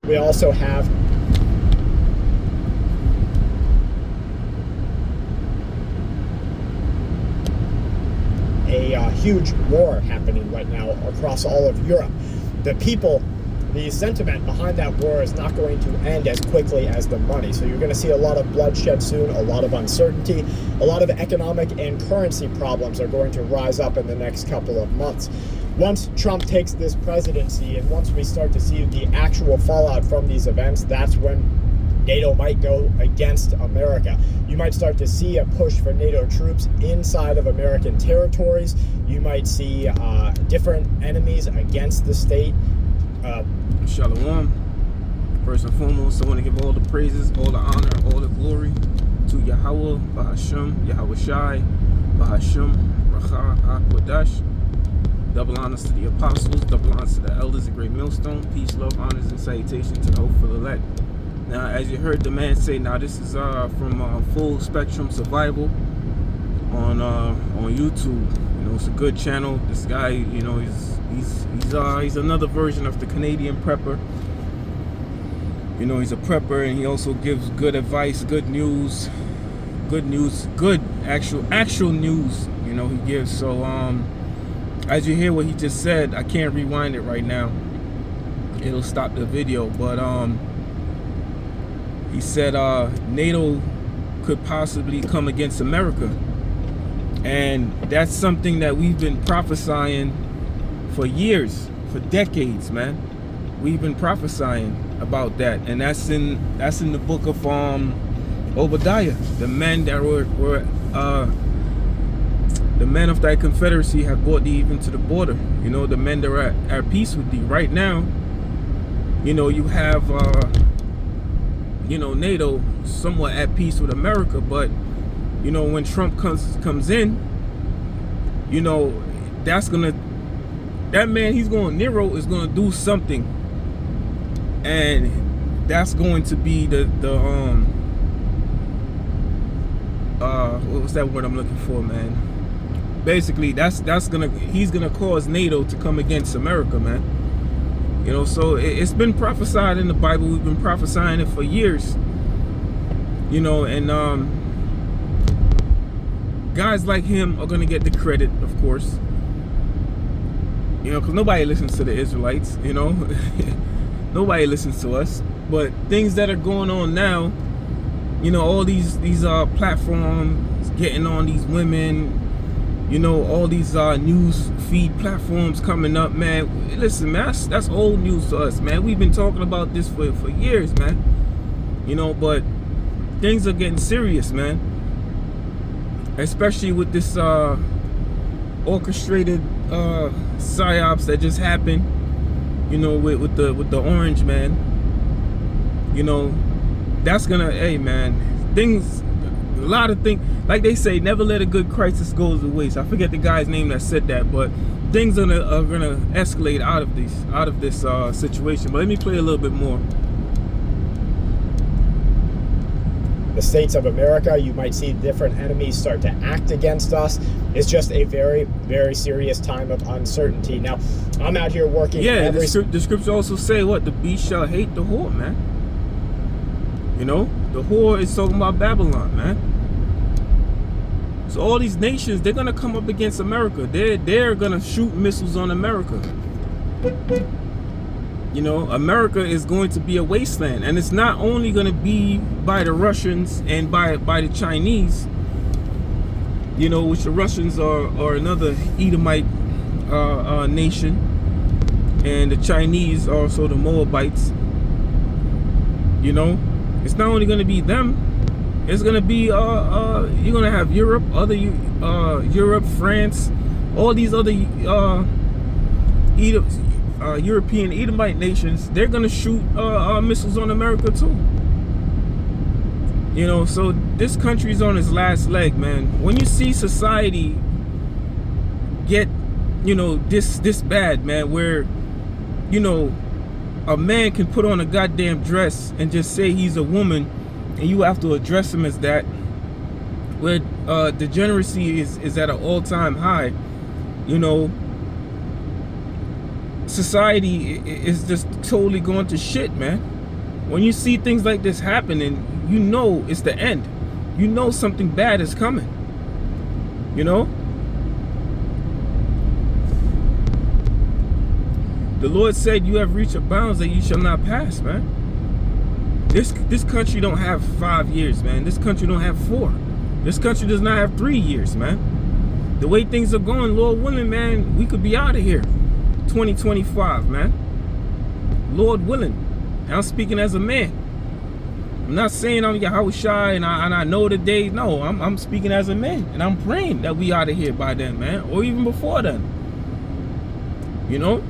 We also have a huge war happening right now across all of Europe. The sentiment behind that war is not going to end as quickly as the money. So you're going to see a lot of bloodshed soon, a lot of uncertainty, a lot of economic and currency problems are going to rise up in the next couple of months. Once Trump takes this presidency and once we start to see the actual fallout from these events, that's when NATO might go against America. You might start to see a push for NATO troops inside of American territories. You might see different enemies against the state. Shalom. First and foremost, I want to give all the praises, all the honor, all the glory to Yahweh, Bahasham, Yahweh Shai, Bahasham, Racha, HaKodash. Double honors to the apostles, double honors to the elders, a great millstone. Peace, love, honors, and salutation to the hopeful elect. Now, as you heard the man say, now this is from Full Spectrum Survival on YouTube. You know, it's a good channel. This guy, you know, he's another version of the Canadian prepper. You know, he's a prepper, and he also gives good advice, good news, good actual news. You know, he gives. So as you hear what he just said, I can't rewind it right now. It'll stop the video, but he said NATO could possibly come against America, and that's something that we've been prophesying for years, for decades, man. We've been prophesying about that, and that's in the book of Obadiah. The men that were the men of thy confederacy have brought thee even to the border. You know, the men that are at peace with thee. Right now, you know, you have you know, NATO somewhat at peace with America, but you know, when Trump comes in, you know, that man, Nero is gonna do something, and that's going to be the what was that word I'm looking for, man? Basically, he's gonna cause NATO to come against America, man. You know, so it's been prophesied in the Bible. We've been prophesying it for years. You know, and guys like him are gonna get the credit, of course. You know, because nobody listens to the Israelites. You know, nobody listens to us. But things that are going on now, you know, all these platforms getting on these women. You know, all these news feed platforms coming up, man. Listen, man, that's old news to us, man. We've been talking about this for years, man. You know, but things are getting serious, man. Especially with this orchestrated psyops that just happened. You know, with the orange man. You know, that's gonna, hey, man, a lot of things, like they say, never let a good crisis go to waste. I forget the guy's name that said that, but things are gonna escalate out of this situation. But let me play a little bit more. The states of America, you might see different enemies start to act against us. It's just a very, very serious time of uncertainty. Now, I'm out here working. Yeah, the scripture also say what? The beast shall hate the whore, man. You know, the whore is talking about Babylon, man. So all these nations, they're gonna come up against America. They're gonna shoot missiles on America. You know, America is going to be a wasteland, and it's not only gonna be by the Russians and by the Chinese. You know, which the Russians are another Edomite nation, and the Chinese are also the Moabites. You know, it's not only gonna be them. It's gonna be you're gonna have Europe, Europe, France, all these other European Edomite nations. They're gonna shoot missiles on America too. You know, so this country's on its last leg, man. When you see society get, you know, this bad, man, where, you know, a man can put on a goddamn dress and just say he's a woman, and you have to address him as that, where degeneracy is at an all-time high. You know, society is just totally going to shit, man. When you see things like this happening, you know it's the end. You know something bad is coming. You know? The Lord said you have reached a bounds that you shall not pass, man. This country don't have 5 years, man. This country don't have 4. This country does not have 3 years, man. The way things are going, Lord willing, man, we could be out of here 2025, man. Lord willing. And I'm speaking as a man. I'm not saying I'm Yahweh Shai and I know the day. No, I'm speaking as a man. And I'm praying that we out of here by then, man. Or even before then. You know?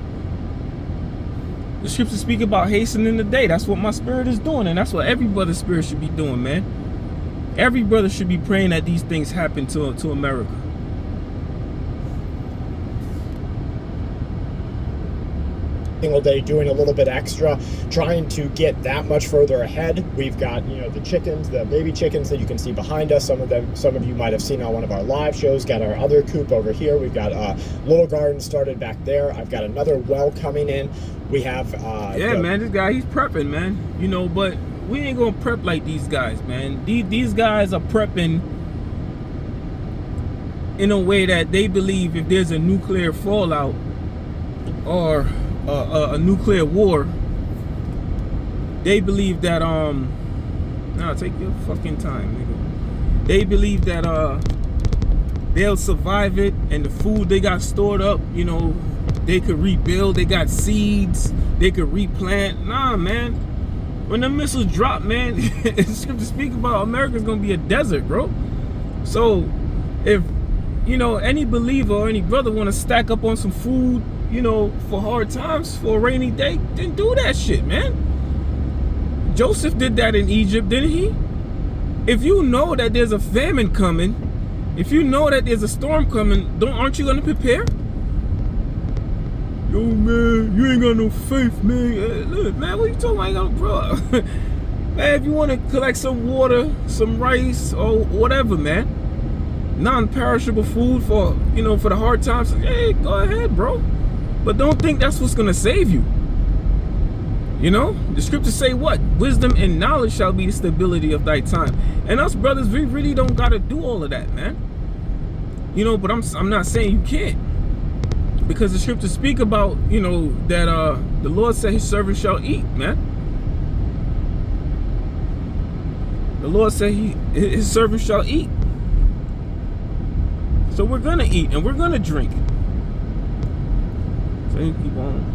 The scriptures speak about hastening the day. That's what my spirit is doing. And that's what every brother's spirit should be doing, man. Every brother should be praying that these things happen to America. Single day, doing a little bit extra, trying to get that much further ahead. We've got, you know, the chickens, the baby chickens that you can see behind us. Some of you might have seen on one of our live shows. Got our other coop over here. We've got a little garden started back there. I've got another well coming in. We have man, this guy, he's prepping, man. You know, but we ain't gonna prep like these guys, man. These guys are prepping in a way that they believe if there's a nuclear fallout or a nuclear war, they believe that nah, take your fucking time, nigga. They believe that they'll survive it, and the food they got stored up, you know, they could rebuild. They got seeds, they could replant. Nah, man, when the missiles drop, man, it's to speak about, America's gonna be a desert, bro. So if, you know, any believer or any brother want to stack up on some food, you know, for hard times, for a rainy day, then do that shit, man. Joseph did that in Egypt, didn't he? If you know that there's a famine coming, if you know that there's a storm coming, aren't you gonna prepare? Yo, man, you ain't got no faith, man. Look, man, what you talking about? I ain't got no, bro. Man, if you want to collect some water, some rice, or whatever, man, non-perishable food for, you know, for the hard times, hey, go ahead, bro. But don't think that's what's gonna save you. You know, the scriptures say what? Wisdom and knowledge shall be the stability of thy time. And us brothers, we really don't gotta do all of that, man. You know, but I'm not saying you can't, because the scriptures speak about, you know, that the Lord said his servant shall eat, man. The Lord said his servant shall eat. So we're gonna eat and we're gonna drink. So you keep on.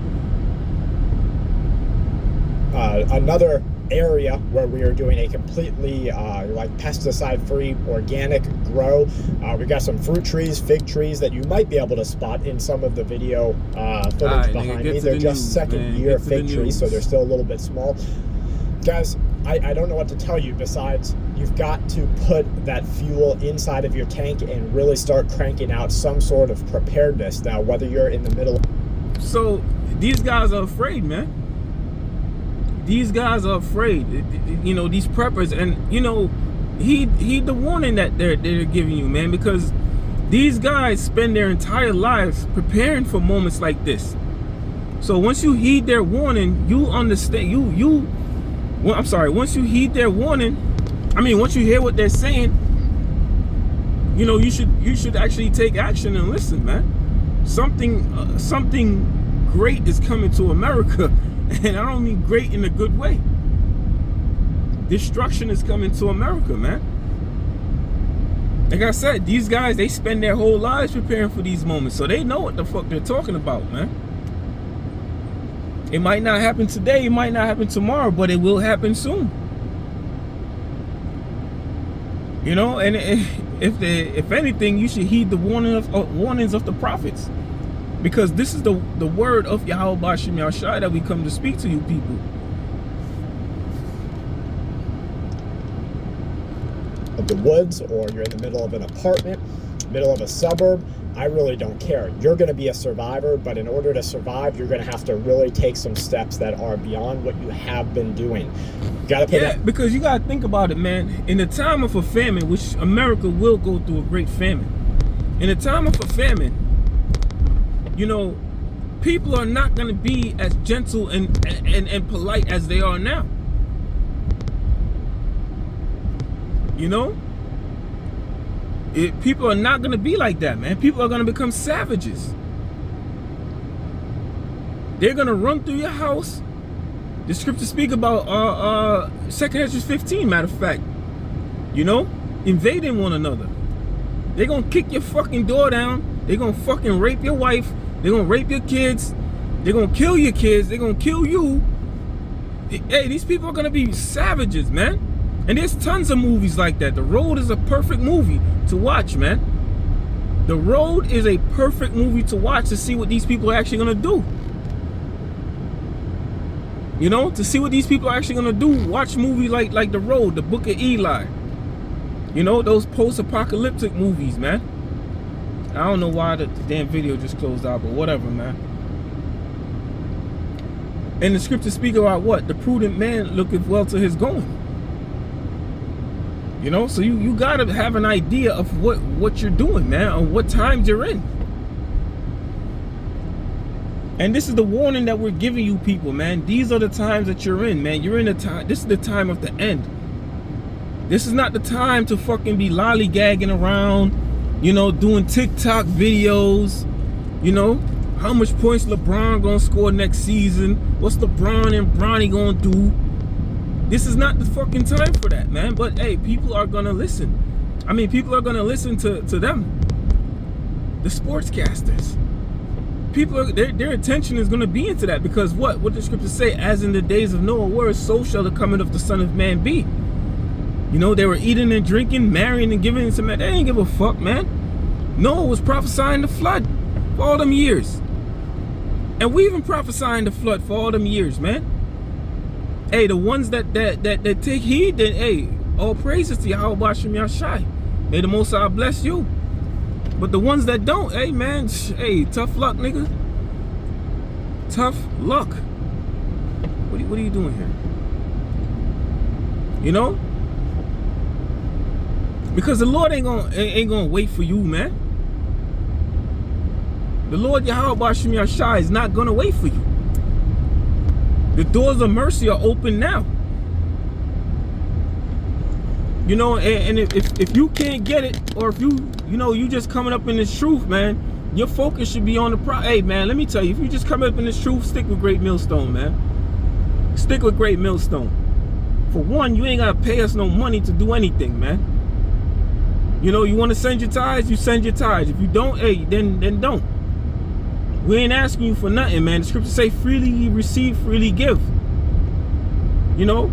Another area where we are doing a completely like pesticide-free organic grow. We've got some fruit trees, fig trees that you might be able to spot in some of the video footage behind me. They're just second-year fig trees, so they're still a little bit small. Guys, I don't know what to tell you besides you've got to put that fuel inside of your tank and really start cranking out some sort of preparedness. Now, whether you're in the middle. So these guys are afraid, man. These guys are afraid. You know, these preppers, and you know, heed the warning that they're giving you, man, because these guys spend their entire lives preparing for moments like this. So once you heed their warning, you understand. Once you heed their warning, once you hear what they're saying, you know, you should actually take action and listen, man. Something great is coming to America, and I don't mean great in a good way. Destruction is coming to America, man. Like I said, these guys, they spend their whole lives preparing for these moments, so they know what the fuck they're talking about, man. It might not happen today, it might not happen tomorrow, but it will happen soon. You know, and if anything, you should heed the warnings of the prophets, because this is the word of Yahweh Bashim Yahshai that we come to speak to you people. Of the woods, or you're in the middle of an apartment, middle of a suburb, I really don't care. You're going to be a survivor, but in order to survive, you're going to have to really take some steps that are beyond what you have been doing. You got to put because you got to think about it, man. In the time of a famine, which America will go through a great famine. In the time of a famine, you know, people are not going to be as gentle and polite as they are now. You know? People are not going to be like that, man. People are going to become savages. They're going to run through your house. The scriptures speak about 2 Ezra 15, matter of fact. You know? Invading one another. They're going to kick your fucking door down. They're going to fucking rape your wife. They're going to rape your kids. They're going to kill your kids. They're going to kill you. Hey, these people are going to be savages, man. And there's tons of movies like that. The Road is a perfect movie to watch, man. The Road is a perfect movie to watch to see what these people are actually going to do. You know, to see what these people are actually going to do. Watch movies like The Road, The Book of Eli. You know, those post-apocalyptic movies, man. I don't know why the damn video just closed out, but whatever, man. And the scriptures speak about what? The prudent man looketh well to his going. You know, so you gotta have an idea of what you're doing, man, and what times you're in. And this is the warning that we're giving you people, man. These are the times that you're in, man. You're in the time. This is the time of the end. This is not the time to fucking be lollygagging around, you know, doing TikTok videos, you know. How much points LeBron gonna score next season? What's LeBron and Bronny gonna do? This is not the fucking time for that, man. But hey, people are gonna listen. I mean, people are gonna listen to them. The sportscasters. People are, their attention is gonna be into that because what the scriptures say, as in the days of Noah were, so shall the coming of the Son of Man be. You know, they were eating and drinking, marrying and giving into man. They didn't give a fuck, man. Noah was prophesying the flood for all them years. And we even prophesying the flood for all them years, man. Hey, the ones that take heed, then hey, all praises to Yahweh B'Shem Yashai. May the Most High bless you. But the ones that don't, hey man, hey, tough luck, nigga. Tough luck. What are you doing here? You know? Because the Lord ain't gonna wait for you, man. The Lord Yahweh B'Shem Yashai is not gonna wait for you. The doors of mercy are open now. You know, and if you can't get it, or if you just coming up in this truth, man, your focus should be on the Hey, man, let me tell you, if you just come up in this truth, stick with Great Millstone, man. Stick with Great Millstone. For one, you ain't gotta pay us no money to do anything, man. You know, you want to send your tithes, you send your tithes. If you don't, hey, then don't. We ain't asking you for nothing, man. The scriptures say, freely ye receive, freely give. You know,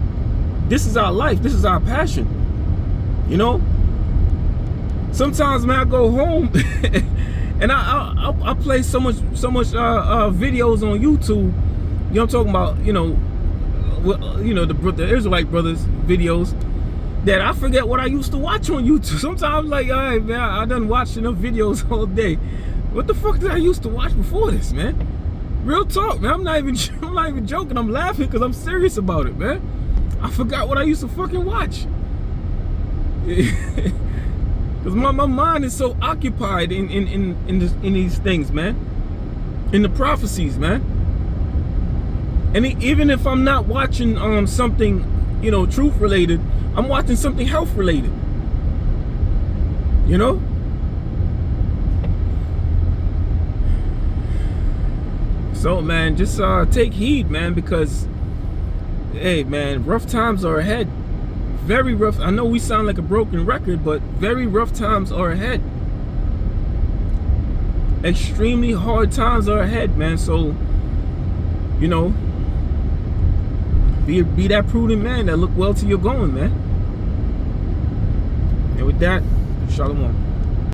this is our life. This is our passion. You know, sometimes, man, I go home and I play so much videos on YouTube. You know, I'm talking about, the Israelite brothers videos that I forget what I used to watch on YouTube. Sometimes, like, all right, man, I done watched enough videos all day. What the fuck did I used to watch before this, man? Real talk, man. I'm not even joking. I'm laughing because I'm serious about it, man. I forgot what I used to fucking watch. Because my mind is so occupied in these things, man. In the prophecies, man. And even if I'm not watching something, truth related, I'm watching something health related. You know? So, man, just take heed, man, because, hey, man, rough times are ahead. Very rough. I know we sound like a broken record, but very rough times are ahead. Extremely hard times are ahead, man. So, be that prudent man that look well to your going, man. And with that, shalom.